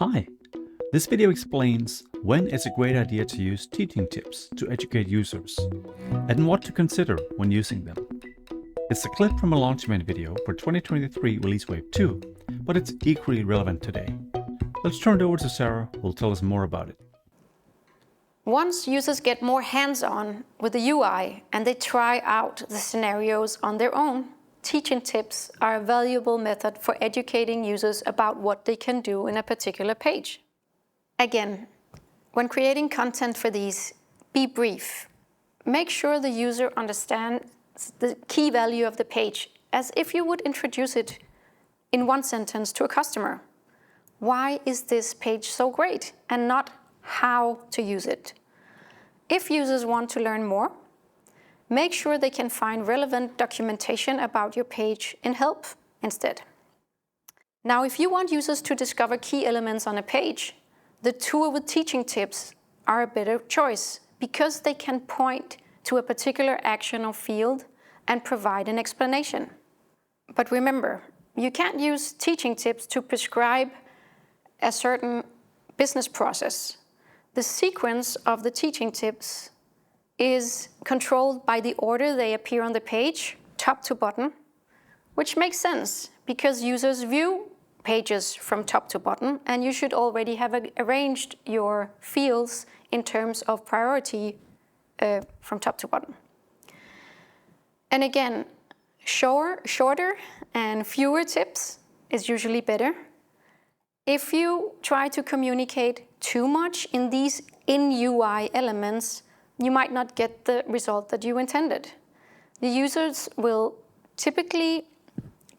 Hi, this video explains when it's a great idea to use teaching tips to educate users and what to consider when using them. It's a clip from a launch event video for 2023 Release Wave 2, but it's equally relevant today. Let's turn it over to Sarah, who will tell us more about it. Once users get more hands-on with the UI and they try out the scenarios on their own, teaching tips are a valuable method for educating users about what they can do in a particular page. Again, when creating content for these, be brief. Make sure the user understands the key value of the page as if you would introduce it in one sentence to a customer. Why is this page so great? And not how to use it. If users want to learn more, make sure they can find relevant documentation about your page in help instead. Now, if you want users to discover key elements on a page, the tool with teaching tips are a better choice because they can point to a particular action or field and provide an explanation. But remember, you can't use teaching tips to prescribe a certain business process. The sequence of the teaching tips is controlled by the order they appear on the page, top to bottom, which makes sense because users view pages from top to bottom, and you should already have arranged your fields in terms of priority from top to bottom. And again, shorter and fewer tips is usually better. If you try to communicate too much in these in-UI elements, you might not get the result that you intended. The users will typically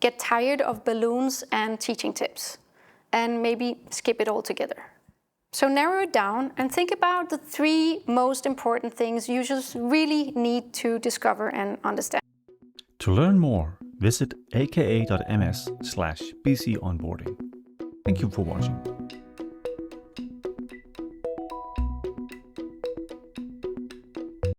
get tired of balloons and teaching tips and maybe skip it altogether. So narrow it down and think about the 3 most important things users really need to discover and understand. To learn more, visit aka.ms/bconboarding. Thank you for watching.